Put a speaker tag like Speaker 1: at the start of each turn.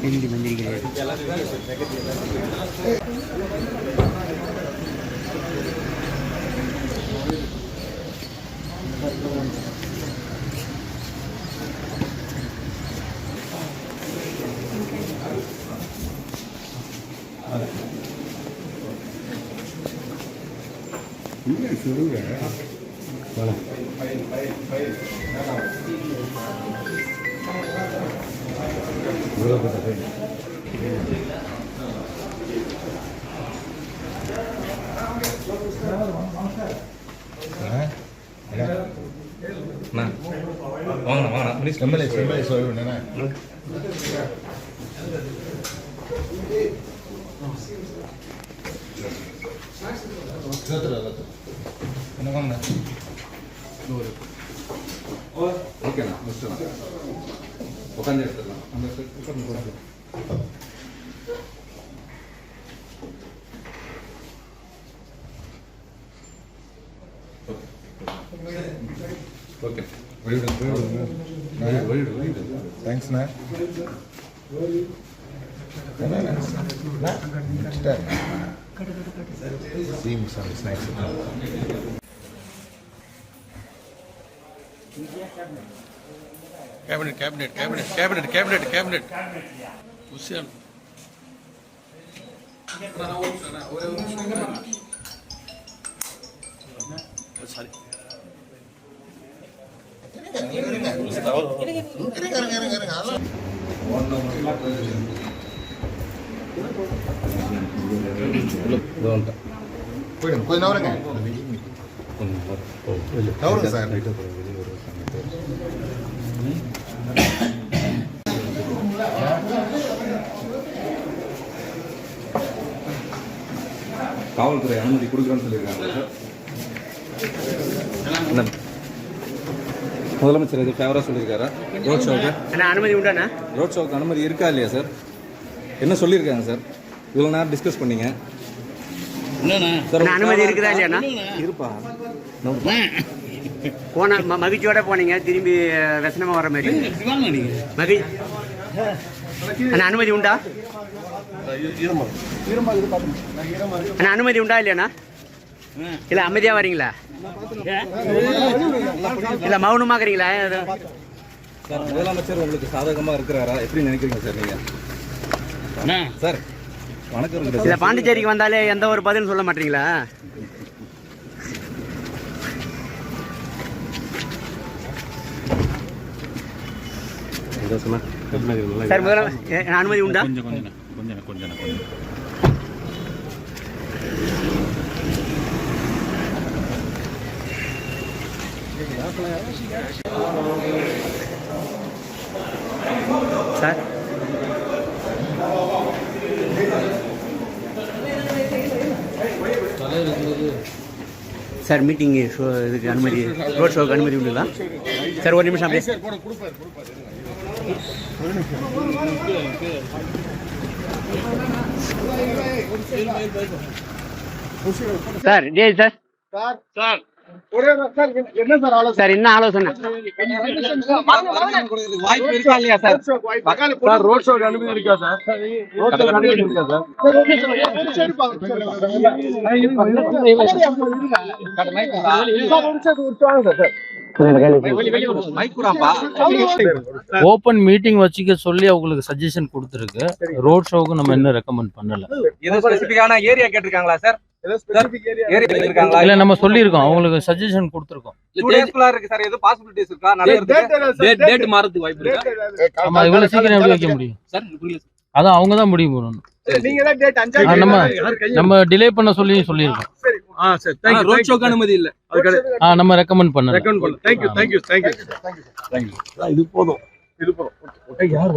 Speaker 1: பிந்தி வந்திருக்கிறது. शुरू है वाला வாங்க வாங்க ப்ளீஸ் கம்பெனி சொல்லுங்க ஓகேண்ணா முடிச்சிடலாம் உட்காந்து எடுத்துடலாம் அந்த ஓகே தேங்க்ஸ்ண்ணா seems it's nice. Cabinet. Usian. Sorry. கொஞ்சம் நவருங்க சார். காவல்துறை அனுமதி கொடுக்குறேன்னு சொல்லியிருக்காங்க சார். முதலமைச்சர் இது ஃபேவராக சொல்லியிருக்காரா ரோட் ஷோக்கு?
Speaker 2: அனுமதி உண்டாண்ணா?
Speaker 1: ரோட் ஷோக்கு அனுமதி இருக்கா இல்லையா சார்? என்ன சொல்லியிருக்காங்க சார்? இவ்வளோ நேரம் டிஸ்கஸ் பண்ணீங்க.
Speaker 2: அனுமதி இருக்குதா இல்லையாண்ணா?
Speaker 1: இருப்பா
Speaker 2: போன மகிழ்ச்சியோட போனீங்க, திரும்பி வசனமா வர மாதிரி அனுமதி உண்டா? அனுமதி உண்டா இல்லையாண்ணா? இல்ல அமைதியா வரீங்களா இல்ல மௌனமாக்குறீங்களா?
Speaker 1: சார் முதலமைச்சர் உங்களுக்கு சாதகமா இருக்கிறாரா? எப்படி நினைக்கிறீங்க சார் நீங்க? சார் வணக்கம்.
Speaker 2: இல்ல பாண்டிச்சேரிக்கு வந்தாலே எந்த ஒரு பதிலும் சொல்ல மாட்டீங்களா? சார் முதல்ல அனுமதி உண்டா? கொஞ்சம் சார் சார் மீட்டிங் ஷோ இதுக்கு அனுமதி, ரோட் ஷோக்கு அனுமதி உண்டுங்களா சார்? ஒரு நிமிஷம் அப்படியே sir. Day sir sir sir என்ன ஆலோசனை? வாய்ப்பு இருக்கா இல்லையா சார்?
Speaker 3: ரோட் ஷோ அனுமதி இருக்கா சார்? ரோட் ஷோ அனுமதி இருக்கா சார்?
Speaker 4: ஓபன் மீட்டிங் வச்சுக்க சொல்லி அவங்களுக்கு சஜஷன் கொடுத்துருக்கு. ரோட் ஷோக்கு நம்ம என்ன ரெக்கமெண்ட் பண்ணல.
Speaker 1: ஏரியா கேட்டிருக்காங்களா சார்?
Speaker 4: இல்ல நம்ம சொல்லிருக்கோம், அவங்களுக்கு சஜஷன் கொடுத்திருக்கோம். ஆமா இவ்வளவு சீக்கிரம் எப்படி வைக்க முடியும்? அதான் அவங்க தான் முடிவு பண்ணணும். நம்ம டிலே பண்ண சொல்லியிருக்கோம்.
Speaker 3: அனுமதி இல்ல,
Speaker 4: நம்ம ரெக்கமெண்ட் பண்ணல.
Speaker 3: இது போதும். யார்